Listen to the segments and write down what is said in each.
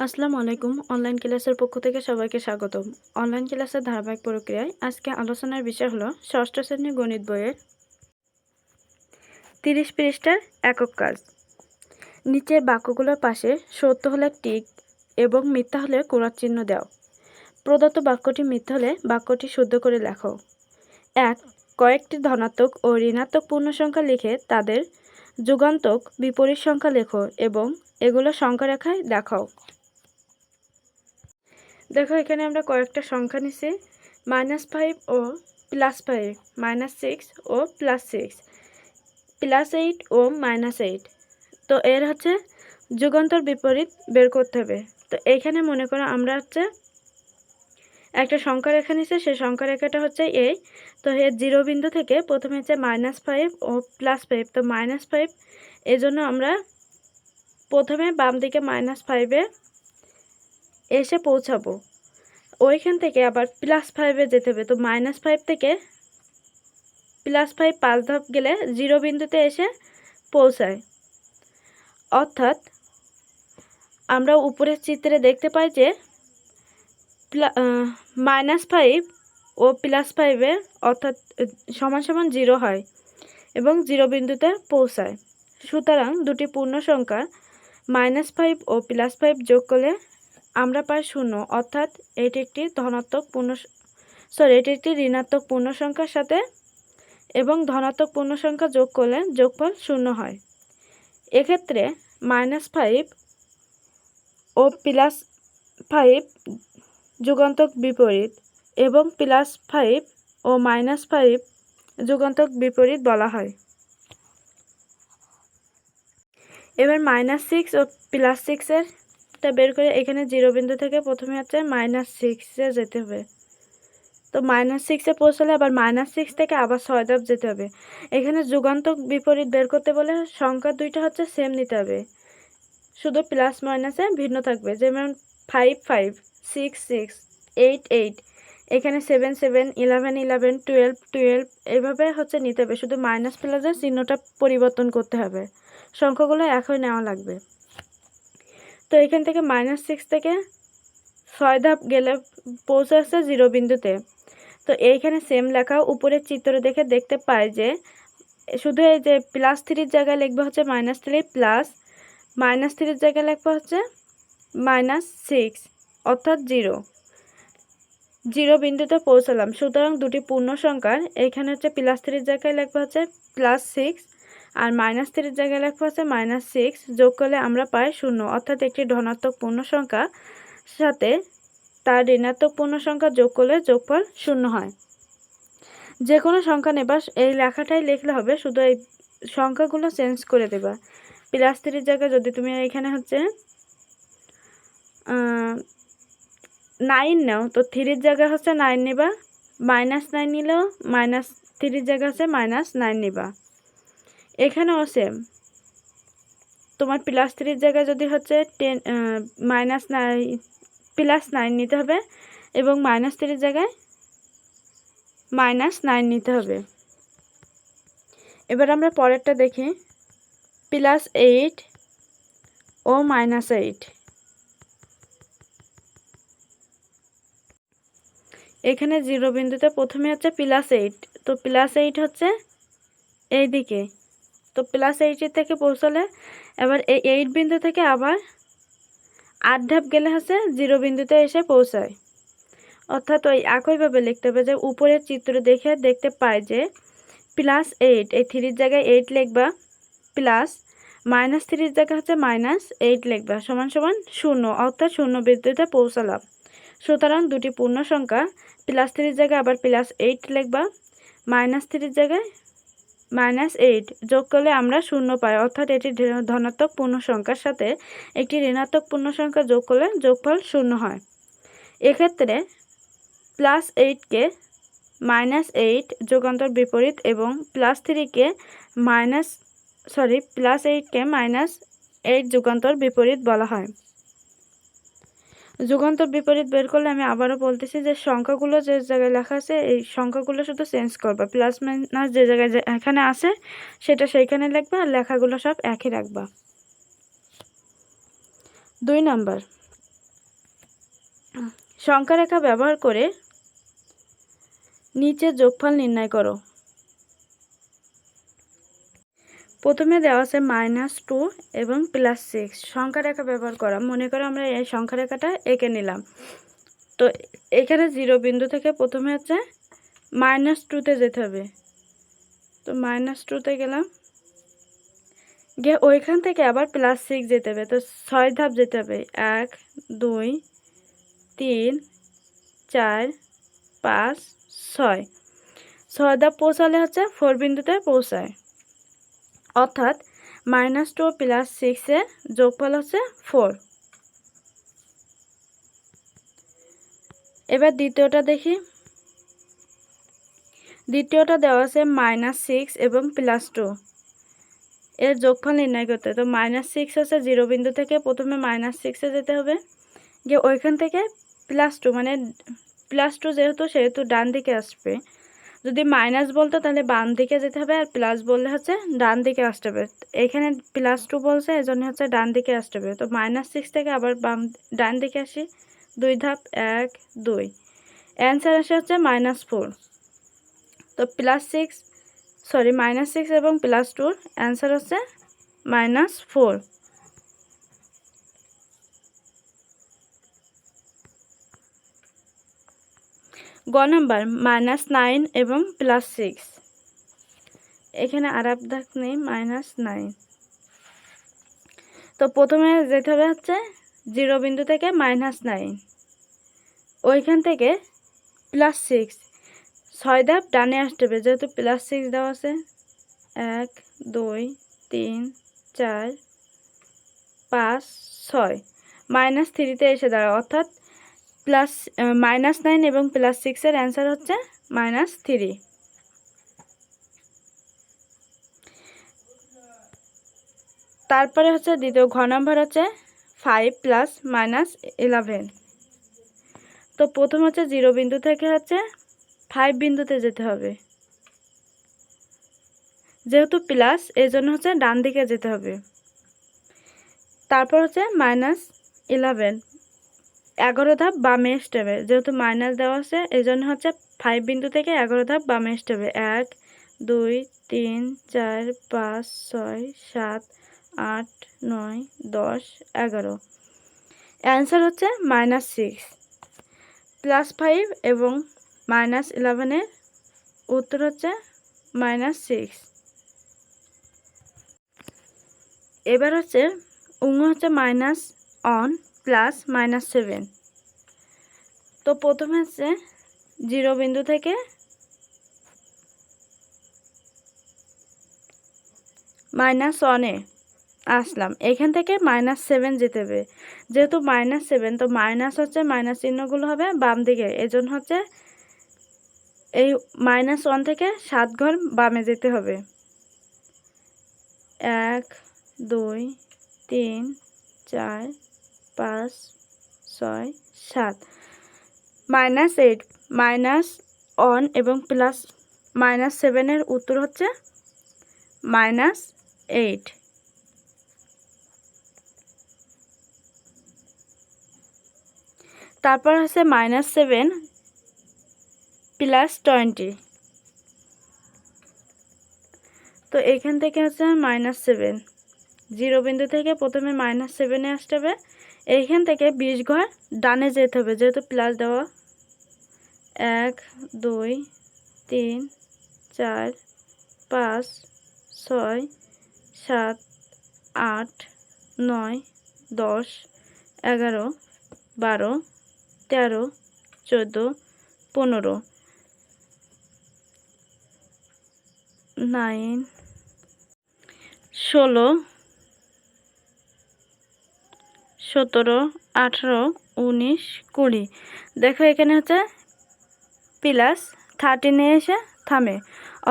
আসসালামু আলাইকুম। অনলাইন ক্লাসের পক্ষ থেকে সবাইকে স্বাগতম। অনলাইন ক্লাসের ধারাবাহিক প্রক্রিয়ায় আজকে আলোচনার বিষয় হলো ষষ্ঠ শ্রেণীর গণিত বইয়ের 30 পৃষ্ঠার একক কাজ। নিচের বাক্যগুলোর পাশে সত্য হলে টিক এবং মিথ্যা হলে কোঁড়া চিহ্ন দাও। প্রদত্ত বাক্যটি মিথ্যা হলে বাক্যটি শুদ্ধ করে লেখো। 1. কয়েকটি ধনাত্মক ও ঋণাত্মক পূর্ণসংখ্যা লিখে তাদের যুগান্তক বিপরীত সংখ্যা লেখো এবং এগুলো সংখ্যা রেখায় দেখাও। দেখো এখানে আমরা কয়েকটা সংখ্যা নিছি, -5 ও +5, -6 ও +6, +8 ও -8। তো এর হচ্ছে যুগান্তর বিপরীত বের করতে হবে। তো এইখানে মনে করো আমরা হচ্ছে একটা সংখ্যা রেখা নিছি, সেই সংখ্যা রেখাটা হচ্ছে এই। তো এর 0 বিন্দু থেকে প্রথমে হচ্ছে -5 ও +5, তো -5 এই জন্য আমরা প্রথমে বাম দিকে -5-এ এসে পৌঁছাবো। ওইখান থেকে আবার +5-এ যেতে হবে। তো -5 থেকে +5 5 ধাপ গেলে 0 বিন্দুতে এসে পৌঁছায়। অর্থাৎ আমরা উপরের চিত্রে দেখতে পাই যে -5 ও +5-এ অর্থাৎ সমান সমান 0 হয় এবং 0 বিন্দুতে পৌঁছায়। সুতরাং দুটি পূর্ণ সংখ্যা -5 ও +5 যোগ করলে আমরা পাই 0, অর্থাৎ এটি একটি এটি একটি ঋণাত্মক পূর্ণ সংখ্যার সাথে এবং ধনাত্মক পূর্ণ সংখ্যা যোগ করলে যোগফল 0 হয়। এক্ষেত্রে -5 ও +5 যুগান্তক বিপরীত এবং +5 ও -5 যুগান্তক বিপরীত বলা হয়। এবার -6 ও +6-এর বের করে এখানে 0 বিন্দু থেকে প্রথমে হচ্ছে -6-এ যেতে হবে। তো -6-এ পৌঁছালে আবার -6 থেকে আবার 6 ধাপ যেতে হবে। এখানে যুগান্তক বিপরীত বের করতে বলে সংখ্যা দুইটা হচ্ছে সেম নিতে হবে, শুধু প্লাস মাইনাসে ভিন্ন থাকবে। যেমন 5 5, 6 6, 8 8, এখানে 7 7, 11 11, 12 12 এইভাবে হচ্ছে নিতে হবে, শুধু মাইনাস প্লাসের চিহ্নটা পরিবর্তন করতে হবে, সংখ্যাগুলো একই নেওয়া লাগবে। তো এখান থেকে -6 থেকে 6 ধাপ গেলে পৌঁছে আসছে 0 বিন্দুতে। তো এইখানে সেম লেখা উপরের চিত্র দেখে দেখতে পাই যে শুধু এই যে +3-এর জায়গায় লিখবে হচ্ছে -3 প্লাস -3-এর জায়গায় লিখবে হচ্ছে -6, অর্থাৎ 0 0 বিন্দুতে পৌঁছালাম। সুতরাং দুটি পূর্ণ সংখ্যার এখানে হচ্ছে +3-এর জায়গায় লিখবে হচ্ছে +6 আর -3-এর জায়গায় লিখবে হচ্ছে -6, যোগ করলে আমরা পাই 0, অর্থাৎ একটি ধনাত্মক পূর্ণ সংখ্যা সাথে তার ঋণাত্মক পূর্ণ সংখ্যা যোগ করলে যোগফল 0 হয়। যে কোনো সংখ্যা নেবা, এই লেখাটাই লিখলে হবে, শুধু এই সংখ্যাগুলো চেঞ্জ করে দেবা। +3-এর জায়গায় যদি তুমি এখানে হচ্ছে 9 নাও, তো 3-এর জায়গায় হচ্ছে 9 নেবা, -9 নিলেও -3-এর জায়গায় হচ্ছে -9 নেবা। এখানেও সেম, তোমার +3-এর জায়গায় যদি হচ্ছে +9 নিতে হবে এবং -3-এর জায়গায় -9 নিতে হবে। এবার আমরা পরেরটা দেখি, +8 ও -8। এখানে 0 বিন্দুতে প্রথমে হচ্ছে +8, তো +8 হচ্ছে এই দিকে। তো +8 থেকে পৌঁছালে এবার এই 8 বিন্দু থেকে আবার 8 ধাপ গেলে হচ্ছে 0 বিন্দুতে এসে পৌঁছায়। অর্থাৎ ওই একইভাবে লিখতে হবে যে উপরের চিত্র দেখে দেখতে পাই যে +8, এই 3-এর জায়গায় 8 লিখবা, প্লাস -3-এর জায়গায় হচ্ছে -8 লিখবা, সমান সমান 0, অর্থাৎ 0 বিন্দুতে পৌঁছালাম। সুতরাং দুটি পূর্ণ সংখ্যা +3-এর জায়গায় আবার +8 লিখবা, -3-এর জায়গায় -8 যোগ করলে আমরা 0 পাই, অর্থাৎ এটি ধনাত্মক পূর্ণ সংখ্যার সাথে একটি ঋণাত্মক পূর্ণ সংখ্যা যোগ করলে যোগফল 0 হয়। এক্ষেত্রে +8-কে -8 যুগান্তর বিপরীত এবং +3-কে +8-কে -8 যুগান্তর বিপরীত বলা হয়। যুগান্তর বিপরীত বের করলে আমি আবারও বলতেছি যে সংখ্যাগুলো যে জায়গায় লেখা আছে এই সংখ্যাগুলো শুধু চেঞ্জ করবা, প্লাস মাইনাস যে জায়গায় এখানে আছে সেটা সেইখানে লিখবা আর লেখাগুলো সব একই রাখবা। 2 নাম্বার, সংখ্যা রেখা ব্যবহার করে নিচে যোগফল নির্ণয় করো। প্রথমে দেওয়া আছে -2 এবং +6 সংখ্যা রেখা ব্যবহার করা। মনে করো আমরা এই সংখ্যা রেখাটা এঁকে নিলাম। তো এখানে 0 বিন্দু থেকে প্রথমে হচ্ছে -2তে যেতে হবে। তো -2তে গেলাম, গিয়ে ওইখান থেকে আবার +6 যেতে হবে। তো 6 ধাপ যেতে হবে, 1 2 3 4 5 6 6 ধাপ পৌঁছালে হচ্ছে 4 বিন্দুতে পৌঁছায়। অর্থাৎ -2 + 6 এর যোগফল হচ্ছে 4। এবার দ্বিতীয়টা দেখি। দ্বিতীয়টা দেওয়া আছে -6 এবং +2 এর যোগফল নির্ণয় করতে। তো -6 হচ্ছে 0 বিন্দু থেকে প্রথমে -6-এ যেতে হবে, গিয়ে ওইখান থেকে +2 মানে +2 সেহেতু ডান দিকে আসবে। যদি মাইনাস বলতো তাহলে বাম দিকে যেতে হবে, আর প্লাস বললে হচ্ছে ডান দিকে আসতে হবে। এখানে +2 বলছে, এজন্য হচ্ছে ডান দিকে আসতে হবে। তো -6 থেকে আবার ডান দিকে আসি, 2 ধাপ, 1 2 অ্যান্সার আসে হচ্ছে -4। তো -6 এবং +2 অ্যান্সার হচ্ছে -4। গ নাম্বার -9 এবং +6। এখানে আরাপ দাগ নেই, -9। তো প্রথমে যেতে হবে হচ্ছে 0 বিন্দু থেকে -9, ওইখান থেকে +6 6 ধাপ ডানে আসতে হবে, যেহেতু +6 দেওয়া আছে। 1 2 3 4 5 6 -3তে এসে দাঁড়ায়, অর্থাৎ -9 এবং +6 এর অ্যান্সার হচ্ছে -3। তারপরে হচ্ছে দ্বিতীয় ঘ নম্বর হচ্ছে 5 + -11। তো প্রথম হচ্ছে 0 বিন্দু থেকে হচ্ছে 5 বিন্দুতে যেতে হবে, যেহেতু প্লাস এই জন্য হচ্ছে ডান দিকে যেতে হবে। তারপর হচ্ছে -11 11 ধাপ বামে আসতে হবে, যেহেতু মাইনাস দেওয়া আছে এই জন্য হচ্ছে 5 বিন্দু থেকে 11 ধাপ বামে আসতে হবে। 1 2 3 4 5 6 7 8 9 10 11 অ্যান্সার হচ্ছে -6। +5 এবং -11 এর উত্তর হচ্ছে -6। এবার হচ্ছে হচ্ছে -1 + -7। তো প্রথমে হচ্ছে 0 বিন্দু থেকে -1-এ আসলাম, এখান থেকে -7 যেতে হবে। যেহেতু -7, তো মাইনাস হচ্ছে মাইনাস চিহ্নগুলো হবে বাম দিকে, এজন্য হচ্ছে এই -1 থেকে 7 ঘর বামে যেতে হবে। 1 2 3 4 5 6 7 -8 -1 এবং +-7 এর উত্তর হচ্ছে -8। তারপর হচ্ছে -7 + 20। তো এখান থেকে হচ্ছে -7 0 বিন্দু থেকে প্রথমে -7-এ আসতে হবে, এইখান থেকে 20 ঘর ডানে যেতে হবে, যেহেতু প্লাস দেওয়া। 1 2 3 4 5 6 7 8 9 10 11 12 13 14 15 9 16 17 18 19 20। দেখো এখানে হচ্ছে +13 এসে থামে,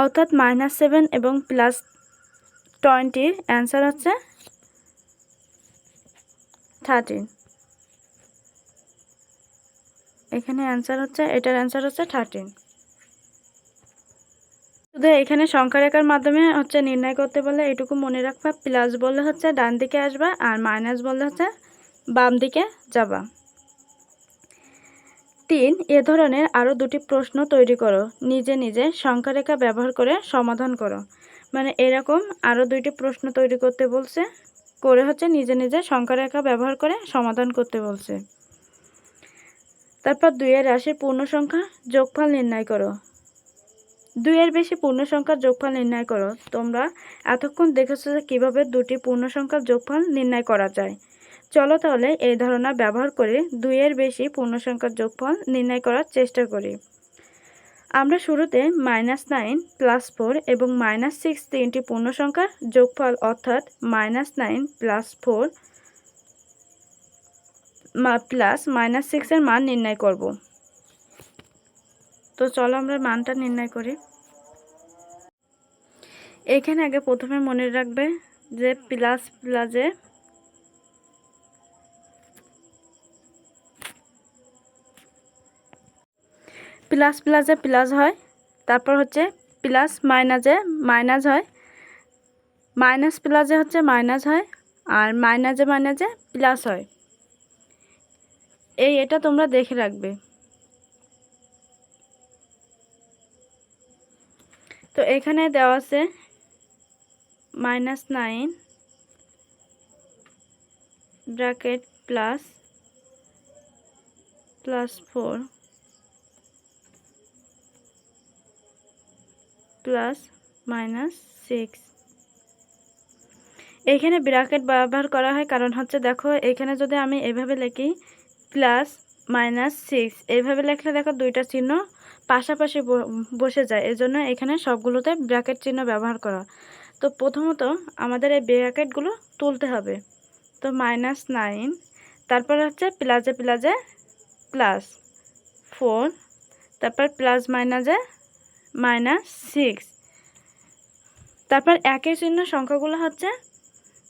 অর্থাৎ -7 এবং +20 অ্যান্সার হচ্ছে 13। এখানে অ্যান্সার হচ্ছে, এটার অ্যান্সার হচ্ছে 13। শুধু এখানে সংখ্যা রেখার মাধ্যমে হচ্ছে নির্ণয় করতে বলে এটুকু মনে রাখবা, প্লাস বললে হচ্ছে ডান দিকে আসবা, আর মাইনাস বললে হচ্ছে বাম দিকে যাবা। 3 এ ধরনের আরও 2টি প্রশ্ন তৈরি করো, নিজে নিজে সংখ্যারেখা ব্যবহার করে সমাধান করো। মানে এরকম আরও 2টি প্রশ্ন তৈরি করতে বলছে, করে হচ্ছে নিজে নিজে সংখ্যারেখা ব্যবহার করে সমাধান করতে বলছে। তারপর 2 এর রাশির পূর্ণ সংখ্যা যোগফল নির্ণয় করো। 2 এর বেশি পূর্ণ সংখ্যার যোগফল নির্ণয় করো। তোমরা এতক্ষণ দেখেছো যে কীভাবে 2টি পূর্ণ সংখ্যার যোগফল নির্ণয় করা যায়। চলো তাহলে এই ধারণা ব্যবহার করে 2 এর বেশি পূর্ণ সংখ্যার যোগফল নির্ণয় করার চেষ্টা করি। আমরা শুরুতে -9 + 4 এবং -6 তিনটি পূর্ণ সংখ্যার যোগফল অর্থাৎ -9 + 4 +-6 এর মান নির্ণয় করব। তো চলো আমরা মানটা নির্ণয় করি। এখানে আগে প্রথমে মনে রাখবে যে প্লাস প্লাসে প্লাস প্লাসে প্লাস হয়, তারপর হচ্ছে প্লাস মাইনাসে মাইনাস হয়, মাইনাস প্লাসে হচ্ছে মাইনাস হয়, আর মাইনাসে মাইনাসে প্লাস হয়। এটা তোমরা দেখে রাখবে। তো এখানে দেওয়া আছে -9 ব্র্যাকেট +4 +-6। এখানে ব্র্যাকেট ব্যবহার করা হয় কারণ হচ্ছে দেখো এখানে যদি আমি এভাবে লিখি +-6 এইভাবে লিখলে দেখো দুইটা চিহ্ন পাশাপাশি বসে যায়, এজন্য এখানে সবগুলোতে ব্র্যাকেট চিহ্ন ব্যবহার করা। তো প্রথমত আমাদের এই ব্র্যাকেটগুলো তুলতে হবে। তো -9, তারপর হচ্ছে প্লাসে প্লাসে +4, তারপর প্লাস মাইনাসে -6, তারপর একই চিহ্ন সংখ্যাগুলো হচ্ছে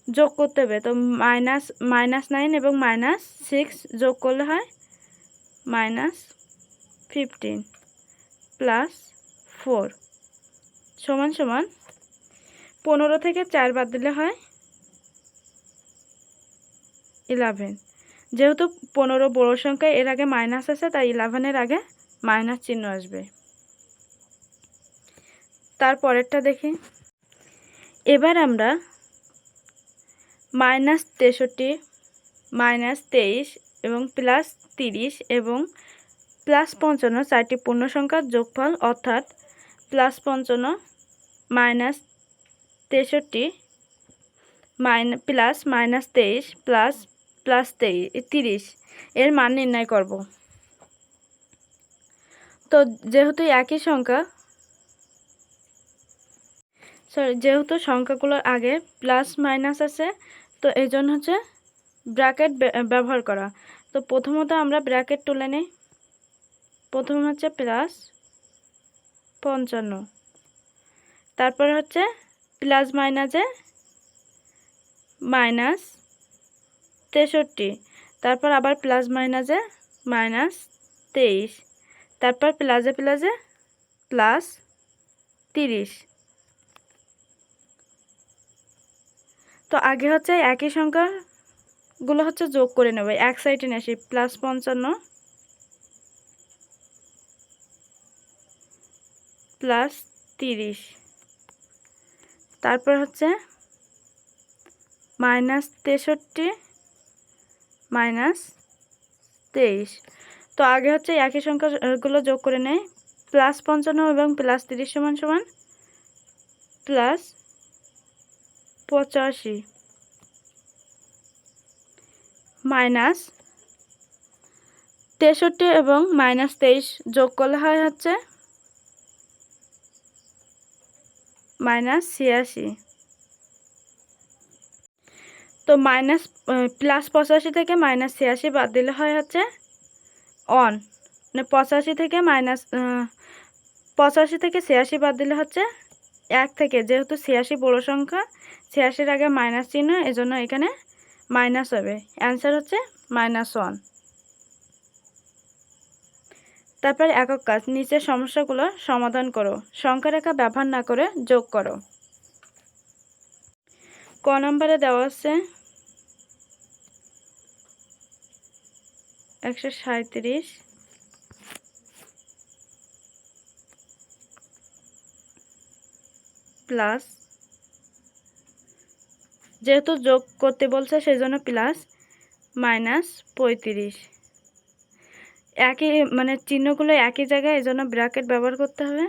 যোগ করতে হবে। তো -9 এবং -6 যোগ করলে হয় -15 +4 সমান 15 থেকে 4 বাদ দিলে হয় 11। যেহেতু 15 বড় সংখ্যা, এর আগে মাইনাস আছে, তাই 11-এর আগে মাইনাস চিহ্ন আসবে। তারপরেরটা দেখি। এবার আমরা -63, -23 এবং +30 এবং +55 চারটি পূর্ণ সংখ্যার যোগফল অর্থাৎ +55 -63 +-23 ++30 এর মান নির্ণয় করব। তো যেহেতু একই সংখ্যা, যেহেতু সংখ্যাগুলোর আগে প্লাস মাইনাস আছে, তো এই জন্য হচ্ছে ব্র্যাকেট ব্যবহার করা। তো প্রথমত আমরা ব্র্যাকেট তুলে নিই। প্রথম হচ্ছে +55, তারপর হচ্ছে প্লাস মাইনাসে -63, তারপর আবার প্লাস মাইনাসে -23, তারপর প্লাসে প্লাসে +30। তো আগে হচ্ছে একই সংখ্যাগুলো হচ্ছে যোগ করে নেব। এক সাইডে নিয়ে আসি, +55 +30, তারপর হচ্ছে -63 -23। তো আগে হচ্ছে একই সংখ্যাগুলো যোগ করে নেই। +55 এবং +30 সমান সমান +85 -63 এবং -23 যোগ করলে হয় হচ্ছে -86। তো +85 থেকে -86 বাদ দিলে হয় হচ্ছে অন, মানে 85 থেকে 86 বাদ দিলে হচ্ছে 1 থেকে, যেহেতু 86 বড় সংখ্যা, 86-এর আগে মাইনাস চিহ্ন, এজন্য এখানে মাইনাস হবে। অ্যান্সার হচ্ছে -1। তারপর একক কাজ, নিচের সমস্যাগুলো সমাধান করো, সংখ্যারেখা ব্যবহার না করে যোগ করো। ক নম্বরে দেওয়া আছে 137 প্লাস, যেহেতু যোগ করতে বলছে সেই জন্য প্লাস মাইনাস 35। একই মানে চিহ্নগুলো একই জায়গায়, এই জন্য ব্র্যাকেট ব্যবহার করতে হবে।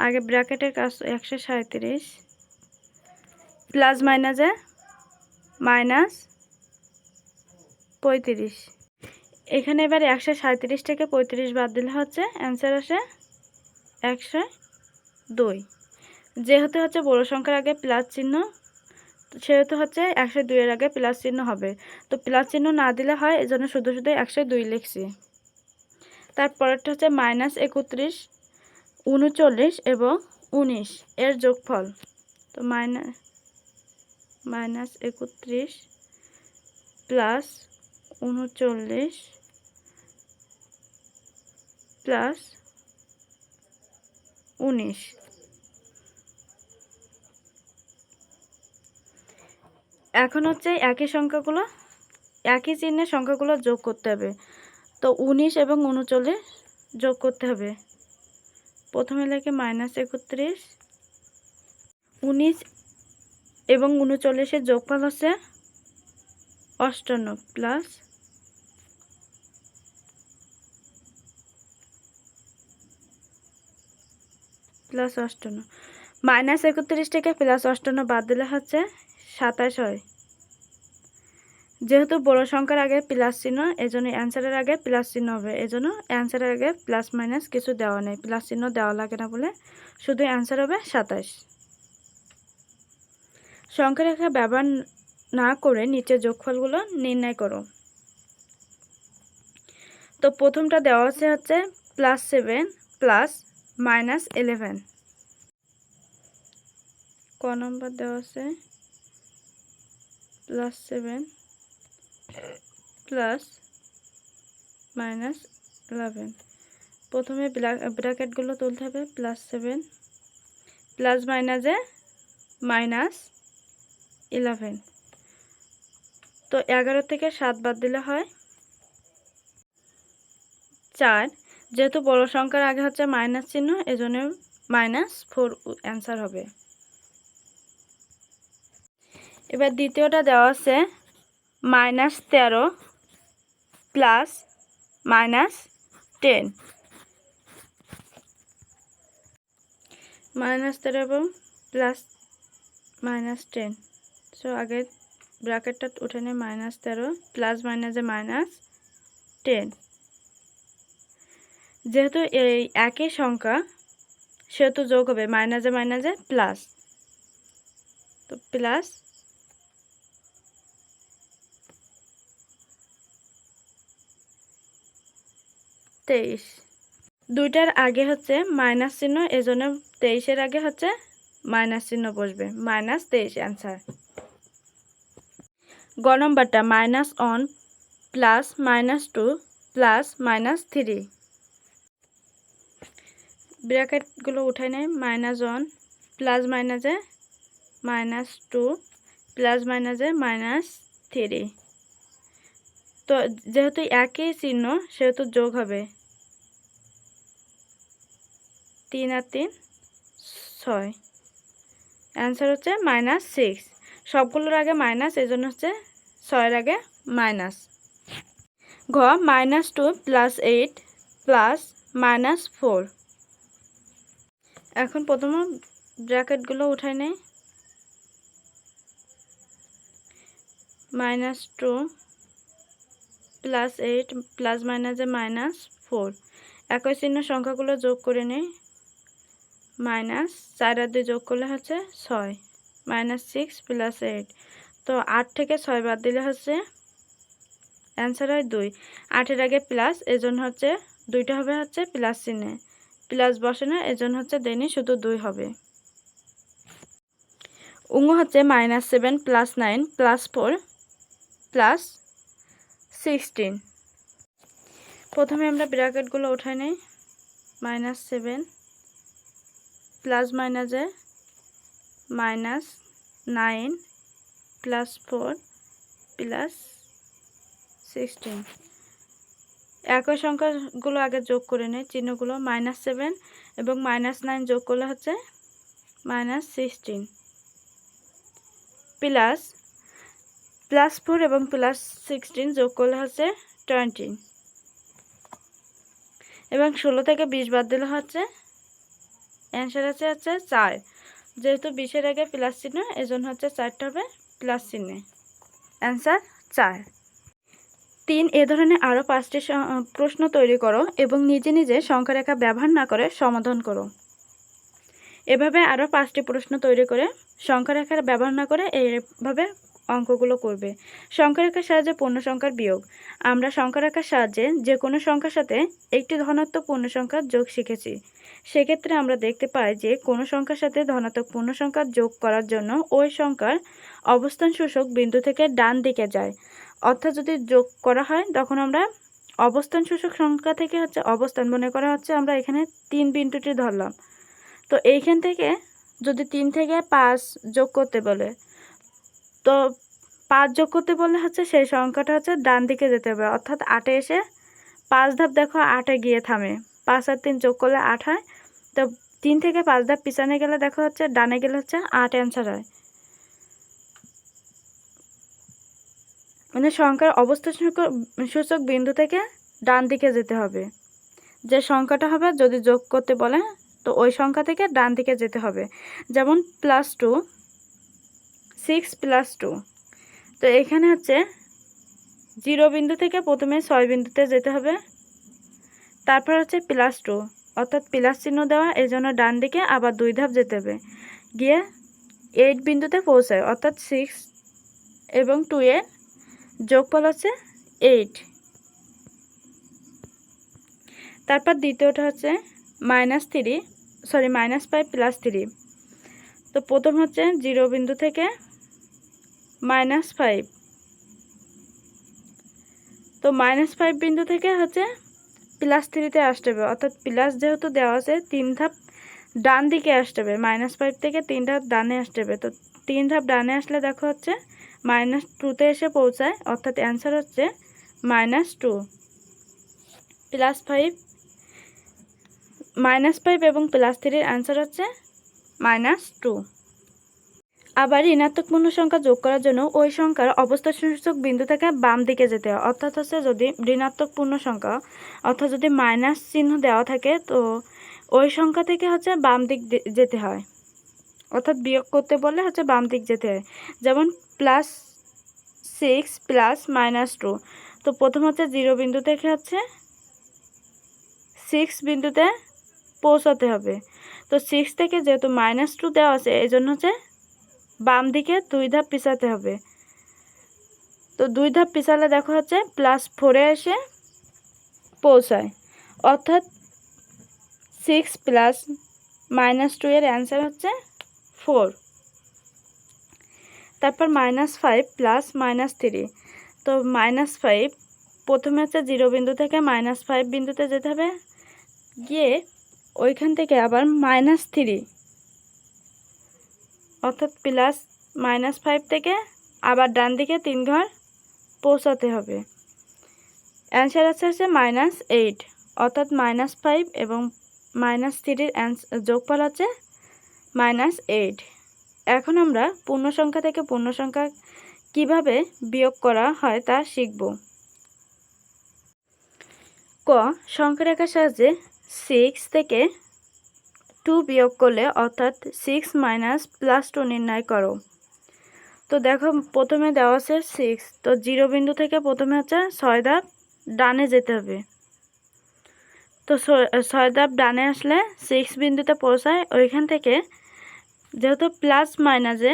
আগে ব্র্যাকেটের কাজ 137 প্লাস মাইনাসে মাইনাস 35। এখানে এবার 137 থেকে 35 বাদ দিলে হচ্ছে অ্যান্সার আসে 102। যেহেতু হচ্ছে বড় সংখ্যার আগে প্লাস চিহ্ন, সেহেতু হচ্ছে 102 এর আগে প্লাস চিহ্ন হবে। তো প্লাস চিহ্ন না দিলে হয়, এজন্য শুধু শুধু 102 লিখছি। তারপরেরটা হচ্ছে -31, 39 এবং 19 এর যোগফল। তো -31 প্লাস 39 প্লাস 19। এখন হচ্ছে একই সংখ্যাগুলো, একই চিহ্নের সংখ্যাগুলো যোগ করতে হবে। তো 19 এবং 39 যোগ করতে হবে। প্রথমে লিখে -31, 19 এবং 39-এর যোগফল হচ্ছে 58 প্লাস +58। -31 থেকে +58 বাদ দিলে হচ্ছে 27 হয়। যেহেতু বড় সংখ্যার আগে প্লাস চিহ্ন, এজন্য অ্যান্সারের আগে প্লাস চিহ্ন হবে। এজন্য অ্যান্সারের আগে প্লাস মাইনাস কিছু দেওয়া নেই, প্লাস চিহ্ন দেওয়া লাগে না বলে শুধু অ্যান্সার হবে 27। সংখ্যা রেখা ব্যবহার না করে নিচের যোগফলগুলো নির্ণয় করো। তো প্রথমটা দেওয়া আছে হচ্ছে +7 প্লাস -11। ক নম্বর দেওয়া আছে +7 প্লাস -11। প্রথমে ব্র্যাকেটগুলো তুলতে হবে। +7 প্লাস মাইনাসে -11। তো 11 থেকে 7 বাদ দিলে হয় 4। যেহেতু বড় সংখ্যার আগে হচ্ছে মাইনাস চিহ্ন, এজন্য -4 অ্যান্সার হবে। এবার দ্বিতীয়টা দেওয়া আছে -13 প্লাস -10। -13 এবং প্লাস -10। সো আগে ব্র্যাকেটটা উঠে নেই। -13 প্লাস মাইনাসে -10। যেহেতু এই একই সংখ্যা সেহেতু যোগ হবে, মাইনাসে মাইনাসে প্লাস, তো প্লাস 23। দুইটার আগে হচ্ছে মাইনাস চিহ্ন, এজন্য 23-এর আগে হচ্ছে মাইনাস চিহ্ন বসবে, -23 অ্যান্সার। গ নম্বরটা -1 প্লাস -2 প্লাস -3। ব্র্যাকেটগুলো উঠাই নেয়। -1 প্লাস মাইনাসে -2 প্লাস মাইনাসে -3। তো যেহেতু একই চিহ্ন সেহেতু যোগ হবে, 3 আর 3 6। অ্যান্সার হচ্ছে -6। সবগুলোর আগে মাইনাস, এই জন্য হচ্ছে 6-এর আগে মাইনাস। ঘ -2 প্লাস 8 প্লাস -4। এখন প্রথমে ব্র্যাকেটগুলো উঠাই নেই। -2 প্লাস 8 প্লাস মাইনাসে -4। একই চিহ্ন সংখ্যাগুলো যোগ করে নেই। -4 আর 2 যোগ করলে হচ্ছে 6, -6 প্লাস 8। তো 8 থেকে 6 বাদ দিলে হচ্ছে অ্যান্সার হয় 2। 8-এর আগে প্লাস, এজন্য হচ্ছে 2টা হবে হচ্ছে প্লাস চিহ্নে, প্লাস বসে না, এজন্য হচ্ছে দেনি, শুধু 2 হবে। উঙ্গ হচ্ছে -7 প্লাস 9 প্লাস 4 প্লাস 16। প্রথমে আমরা ব্র্যাকেটগুলো উঠাই নেই। -7 প্লাস মাইনাসে -9 প্লাস 4 প্লাস 16। একই সংখ্যাগুলো আগে যোগ করে নেই চিহ্নগুলো। -7 এবং -9 যোগ করলে হচ্ছে -16 +4 এবং +16 যোগ করলে হচ্ছে 20 এবং 16 থেকে 20 বাদ দিলে হচ্ছে অ্যান্সার হচ্ছে 4। যেহেতু 20-এর আগে প্লাস চিহ্ন এজন্য হচ্ছে 4টা হবে প্লাস চিহ্নে। অ্যান্সার 4। 3 এ ধরনের আরও 5টি প্রশ্ন তৈরি করো এবং নিজে নিজে সংখ্যা রেখা ব্যবহার না করে সমাধান করো। এভাবে আরও 5টি প্রশ্ন তৈরি করে সংখ্যা রেখার ব্যবহার না করে এইভাবে অঙ্কগুলো করবে। সংখ্যা রেখার সাহায্যে পূর্ণ সংখ্যার বিয়োগ। আমরা সংখ্যা রেখার সাহায্যে যে কোনো সংখ্যার সাথে একটি ধনাত্মক পূর্ণ সংখ্যার যোগ শিখেছি। সেক্ষেত্রে আমরা দেখতে পাই যে কোনো সংখ্যার সাথে ধনাত্মক পূর্ণ সংখ্যা যোগ করার জন্য ওই সংখ্যার অবস্থান সূচক বিন্দু থেকে ডান দিকে যায়। অর্থাৎ যদি যোগ করা হয় তখন আমরা অবস্থান সূচক সংখ্যা থেকে হচ্ছে অবস্থান মনে করা হচ্ছে আমরা এখানে 3 বিন্দুটি ধরলাম। তো এইখান থেকে যদি 3 থেকে 5 যোগ করতে বলে, তো 5 যোগ করতে বললে হচ্ছে সেই সংখ্যাটা হচ্ছে ডান দিকে যেতে হবে। অর্থাৎ 8-এ এসে 5 ধাপ দেখো 8-এ গিয়ে থামে। 5 আর 3 যোগ করলে 8 হয়। তো 3 থেকে 5 ধাপ পিছনে গেলে দেখো হচ্ছে ডানে গেলে হচ্ছে 8 অ্যান্সার হয়। মানে সংখ্যার অবস্থান সূচক বিন্দু থেকে ডান দিকে যেতে হবে। যে সংখ্যাটা হবে যদি যোগ করতে বলে তো ওই সংখ্যা থেকে ডান দিকে যেতে হবে। যেমন +2 6 + 2। তো এখানে হচ্ছে 0 বিন্দু থেকে প্রথমে 6 বিন্দুতে যেতে হবে। তারপর হচ্ছে +2 অর্থাৎ প্লাস চিহ্ন দেওয়া এজন্য ডান দিকে আবার 2 ধাপ যেতে হবে। গিয়ে 8 বিন্দুতে পৌঁছায় অর্থাৎ 6 এবং 2 এর যোগফল হচ্ছে 8। তারপর দ্বিতীয়টা হচ্ছে -5 + 3। তো প্রথম হচ্ছে 0 বিন্দু থেকে -5। তো -5 বিন্দু থেকে হচ্ছে +3-তে আসতে হবে। অর্থাৎ প্লাস যেহেতু দেওয়া আছে 3 ধাপ ডান দিকে আসতে হবে। -5 থেকে 3 ধাপ ডানে আসতে হবে। তো 3 ধাপ ডানে আসলে দেখো হচ্ছে -2-তে এসে পৌঁছায়। অর্থাৎ অ্যান্সার হচ্ছে -2 +5 -5 এবং +3-এর অ্যান্সার হচ্ছে -2। আবার ঋণাত্মক পূর্ণ সংখ্যা যোগ করার জন্য ওই সংখ্যার অবস্থান সূচক বিন্দু থেকে বাম দিকে যেতে হয়। অর্থাৎ হচ্ছে যদি ঋণাত্মক পূর্ণ সংখ্যা অর্থাৎ যদি মাইনাস চিহ্ন দেওয়া থাকে তো ওই সংখ্যা থেকে হচ্ছে বাম দিক যেতে হয়। অর্থাৎ বিয়োগ করতে বললে হচ্ছে বাম দিক যেতে হয়। যেমন +6 + -2। তো প্রথম হচ্ছে 0 বিন্দু থেকে হচ্ছে 6 বিন্দুতে পৌঁছাতে হবে। তো 6 থেকে যেহেতু -2 দেওয়া আছে এই জন্য হচ্ছে বাম দিকে 2 ধাপ পিছাতে হবে। তো 2 ধাপ পিছালে দেখো হচ্ছে +4-এ এসে পৌঁছায়। অর্থাৎ 6 + -2 এর অ্যান্সার হচ্ছে 4। তারপর -5 + -3। তো -5 প্রথমে হচ্ছে 0 বিন্দু থেকে -5 বিন্দুতে যেতে হবে। গিয়ে ওইখান থেকে আবার -3 অর্থাৎ +-5 থেকে আবার ডান দিকে 3 ঘর পৌঁছাতে হবে। অ্যান্সার হচ্ছে -8 অর্থাৎ -5 এবং -3-এর যোগফল হচ্ছে -8। এখন আমরা পূর্ণ সংখ্যা থেকে পূর্ণ সংখ্যা কিভাবে বিয়োগ করা হয় তা শিখব। ক সংখ্যা রেখার সাহায্যে 6 থেকে 2 বিয়োগ করলে অর্থাৎ 6 - +2 নির্ণয় করো। তো দেখো প্রথমে দেওয়া আছে 6। তো 0 বিন্দু থেকে প্রথমে হচ্ছে 6 ধাপ ডানে যেতে হবে। তো 6 ধাপ ডানে আসলে 6 বিন্দুতে পৌঁছায়। ওইখান থেকে যেহেতু প্লাস মাইনাসে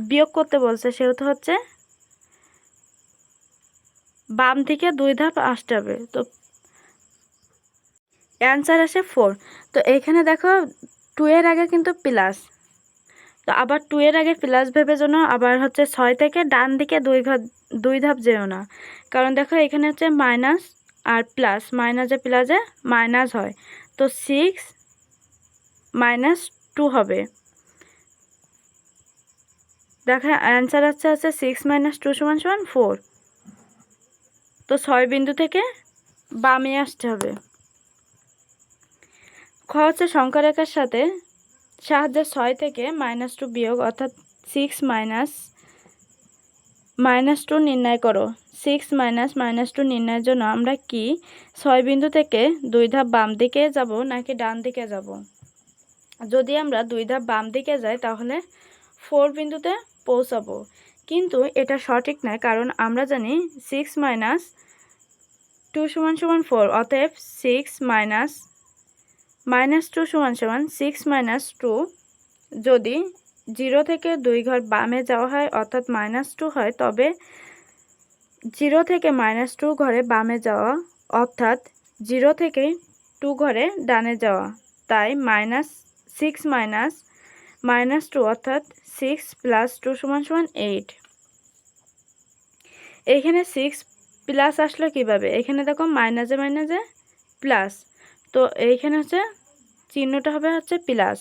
বিয়োগ করতে বলছে সেহেতু হচ্ছে বাম দিকে 2 ধাপ আসতে হবে। তো অ্যান্সার আসে 4। তো এইখানে দেখো 2 এর আগে কিন্তু প্লাস, তো আবার 2 এর আগে প্লাস ভেবে জন্য আবার হচ্ছে 6 থেকে ডান দিকে 2 ধাপ যেও না। কারণ দেখো এখানে হচ্ছে মাইনাস আর প্লাস, মাইনাসে প্লাসে মাইনাস হয়। তো 6 - 2 হবে। দেখো অ্যান্সার হচ্ছে 6 - 2 = 4। তো 6 বিন্দু থেকে বামে আসতে হবে। খ হচ্ছে সংখ্যা রেখার সাহায্যে 6 থেকে -2 বিয়োগ অর্থাৎ 6 -2 নির্ণয় করো। 6 -2 নির্ণয়ের জন্য আমরা কি 6 বিন্দু থেকে 2 ধাপ বাম দিকে যাব নাকি ডান দিকে যাব? যদি আমরা 2 ধাপ বাম দিকে যাই তাহলে 4 বিন্দুতে পৌঁছাবো, কিন্তু এটা সঠিক নয়, কারণ আমরা জানি 6 - 2 = 4, অতএব 6 - 2 = 6 - 2। যদি 0 থেকে 2 ঘর বামে যাওয়া হয় অর্থাৎ -2 হয়, তবে 0 থেকে -2 ঘরে বামে যাওয়া অর্থাৎ 0 থেকে 2 ঘরে ডানে যাওয়া, তাই -6 - -2 অর্থাৎ 6 + 2 = 8। এখানে 6 প্লাস আসলো কিভাবে? এখানে দেখো মাইনাসে মাইনাসে প্লাস, তো এইখানে হচ্ছে চিহ্নটা হবে হচ্ছে প্লাস,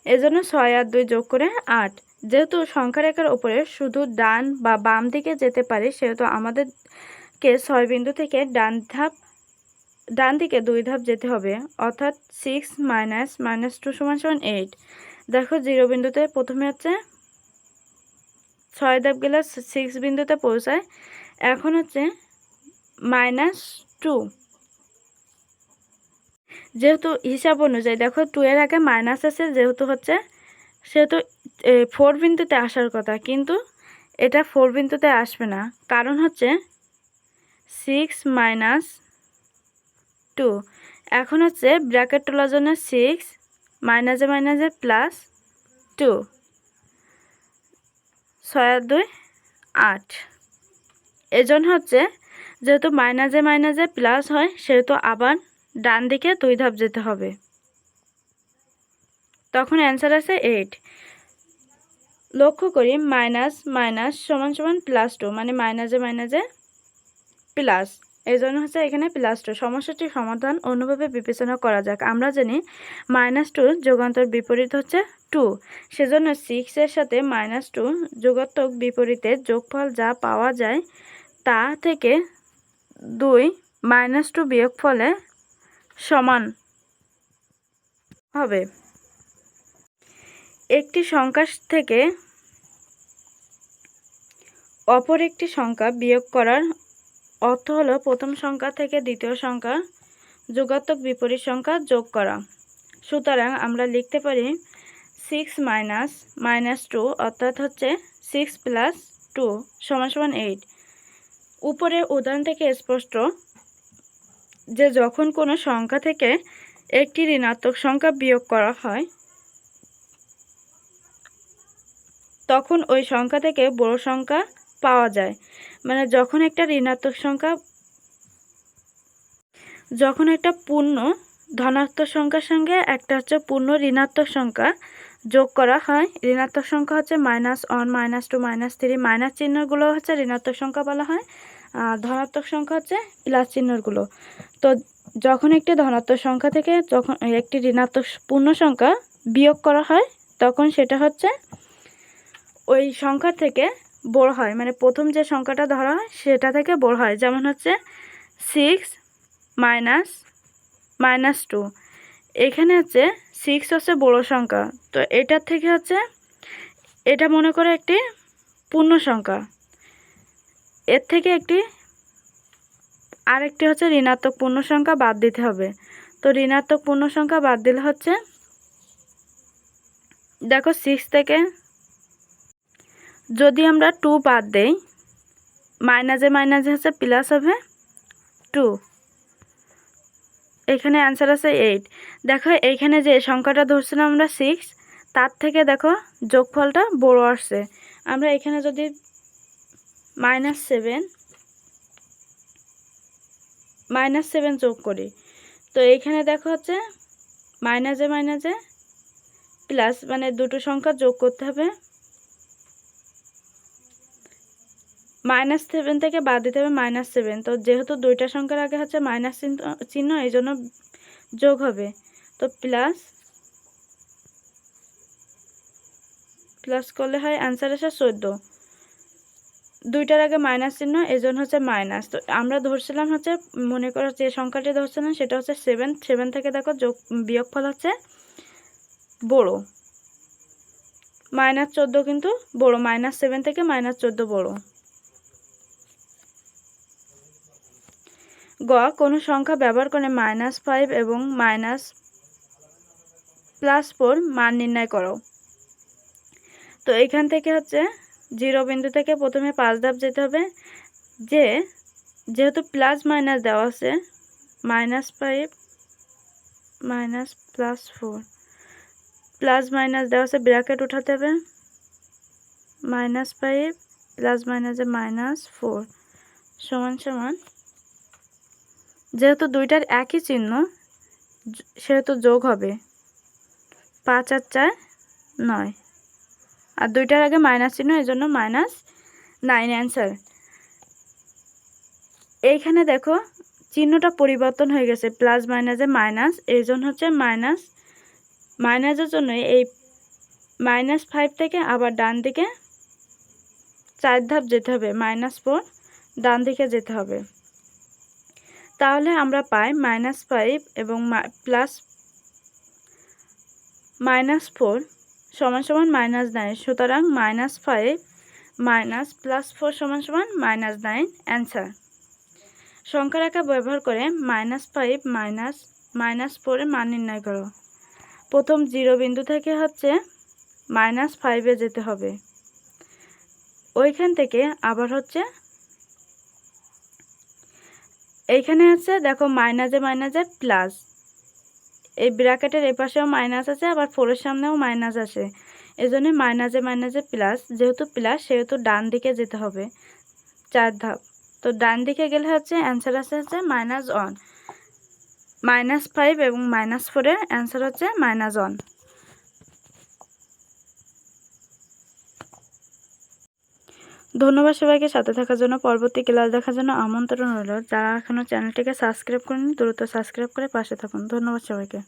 এজন্য 6 আর 2 যোগ করে 8। যেহেতু সংখ্যা রেখার উপরে শুধু ডান বা বাম দিকে যেতে পারে, সেহেতু আমাদেরকে 6 বিন্দু থেকে ডান দিকে 2 ধাপ যেতে হবে, অর্থাৎ 6 - -2 = 8। দেখো 0 বিন্দুতে প্রথমে হচ্ছে 6 ধাপ গেলে 6 বিন্দুতে পৌঁছায়। এখন হচ্ছে -2, যেহেতু হিসাব অনুযায়ী দেখো 2 এর আগে মাইনাস আছে, সেহেতু 4 বিন্দুতে আসার কথা, কিন্তু এটা 4 বিন্দুতে আসবে না, কারণ হচ্ছে 6 - 2। এখন হচ্ছে ব্র্যাকেট তোলার জন্য 6 মাইনাসে মাইনাসে প্লাস 2, 6 আর 2 8। এজন্য হচ্ছে যেহেতু মাইনাসে মাইনাসে প্লাস হয়, সেহেতু আবার ডান দিকে 2 ধাপ যেতে হবে, তখন অ্যান্সার আছে 8। লক্ষ্য করি মাইনাস মাইনাস সমান সমান +2, মানে মাইনাসে মাইনাসে প্লাস, এই জন্য হচ্ছে এখানে +2। সমস্যাটির সমাধান অন্যভাবে বিবেচনা করা যাক। আমরা জানি -2 যোগান্তর বিপরীত হচ্ছে 2, সেজন্য 6 এর সাথে -2 যোগাত্মক বিপরীতের যোগফল যা পাওয়া যায় তা থেকে 2 -2 বিয়োগফলে সমান হবে। একটি সংখ্যা থেকে অপর একটি সংখ্যা বিয়োগ করার অর্থ হলো প্রথম সংখ্যা থেকে দ্বিতীয় সংখ্যা যোগাত্মক বিপরীত সংখ্যা যোগ করা। সুতরাং আমরা লিখতে পারি 6 - -2 অর্থাৎ হচ্ছে 6 + 2 = 8। উপরের উদাহরণ থেকে স্পষ্ট যে যখন কোনো সংখ্যা থেকে একটি ঋণাত্মক সংখ্যা বিয়োগ করা হয়, তখন ওই সংখ্যা থেকে বড় সংখ্যা পাওয়া যায়। মানে যখন একটা পূর্ণ ধনাত্মক সংখ্যার সঙ্গে একটা হচ্ছে পূর্ণ ঋণাত্মক সংখ্যা যোগ করা হয়, ঋণাত্মক সংখ্যা হচ্ছে -1 -2 -3, মাইনাস চিহ্নগুলো হচ্ছে ঋণাত্মক সংখ্যা বলা হয়, আর ধনাত্মক সংখ্যা হচ্ছে প্লাস চিহ্নগুলো। তো যখন একটি ধনাত্মক সংখ্যা থেকে যখন একটি ঋণাত্মক পূর্ণ সংখ্যা বিয়োগ করা হয়, তখন সেটা হচ্ছে ওই সংখ্যা থেকে বড় হয়, মানে প্রথম যে সংখ্যাটা ধরা হয় সেটা থেকে বড় হয়। যেমন হচ্ছে 6 - -2, এখানে হচ্ছে 6 হচ্ছে বড় সংখ্যা, তো এটার থেকে হচ্ছে এটা মনে করে একটি পূর্ণ সংখ্যা, এর থেকে আরেকটি হচ্ছে ঋণাত্মক পূর্ণ সংখ্যা বাদ দিতে হবে। তো ঋণাত্মক পূর্ণ সংখ্যা বাদ দিলে হচ্ছে দেখো 6 থেকে যদি আমরা 2 বাদ দেই, মাইনাসে মাইনাসে হচ্ছে প্লাস হবে 2, এখানে অ্যান্সার আছে 8। দেখো এইখানে যে সংখ্যাটা ধরছিলাম আমরা 6, তার থেকে দেখো যোগফলটা বড় আসছে। আমরা এখানে যদি -7 যোগ করি, তো এইখানে দেখো হচ্ছে মাইনাসে মাইনাসে প্লাস, মানে দুটো সংখ্যা যোগ করতে হবে, -7 থেকে বাদ দিতে হবে -7। তো যেহেতু দুইটা সংখ্যার আগে হচ্ছে মাইনাস চিহ্ন, এই জন্য যোগ হবে, তো প্লাস করলে হয় অ্যান্সার আসে 14। দুইটার আগে মাইনাস চিহ্ন, এজন্য হচ্ছে মাইনাস। তো আমরা ধরছিলাম হচ্ছে, মনে করো যে সংখ্যাটি ধরছিলাম সেটা হচ্ছে 7। 7 থেকে দেখো বিয়োগফল হচ্ছে বড়, -14 কিন্তু বড়, -7 থেকে -14 বড়। গ, কোনো সংখ্যা ব্যবহার করে -5 এবং +4 মান নির্ণয় করো। তো এখান থেকে হচ্ছে 0 বিন্দু থেকে প্রথমে 5 ধাপ যেতে হবে। যেহেতু প্লাস মাইনাস দেওয়া আছে, -5 +4, প্লাস মাইনাস দেওয়া আছে, ব্র্যাকেট উঠাতে হবে, -5 প্লাস মাইনাসে -4 সমান সমান, যেহেতু দুইটার একই চিহ্ন সেহেতু যোগ হবে, 5 আর 4 9, আর দুইটার আগে মাইনাস চিহ্ন, এই জন্য -9 অ্যান্সার। এইখানে দেখো চিহ্নটা পরিবর্তন হয়ে গেছে, প্লাস মাইনাসে মাইনাস, এই জন্য হচ্ছে মাইনাসের জন্য এই -5 থেকে আবার ডান দিকে 4 ধাপ যেতে হবে, -4 ডান দিকে যেতে হবে। তাহলে আমরা পাই -5 এবং -4 সমান সমান -9। সুতরাং -5 +4 সমান সমান -9 অ্যান্সার। সংখ্যা রেখা ব্যবহার করে -5 -4 এর মান নির্ণয় করো। প্রথম 0 বিন্দু থেকে হচ্ছে -5-এ যেতে হবে, ওইখান থেকে আবার হচ্ছে এইখানে আছে দেখো মাইনাসে মাইনাসে প্লাস, এই ব্র্যাকেটের এই পাশেও মাইনাস আছে, আবার 4-এর সামনেও মাইনাস আছে, এই জন্য মাইনাসে মাইনাসে প্লাস, যেহেতু প্লাস সেহেতু ডান দিকে যেতে হবে 4 ধাপ। তো ডান দিকে গেলে হচ্ছে অ্যান্সার আছে হচ্ছে -1, -5 এবং -4-এর অ্যান্সার হচ্ছে -1। ধন্যবাদ সবাইকে সাথে থাকার জন্য। পরবর্তী ক্লাস দেখার জন্য আমন্ত্রণ রইল। যারা এখনও চ্যানেলটিকে সাবস্ক্রাইব করেনি দ্রুত সাবস্ক্রাইব করে পাশে থাকুন। ধন্যবাদ সবাইকে।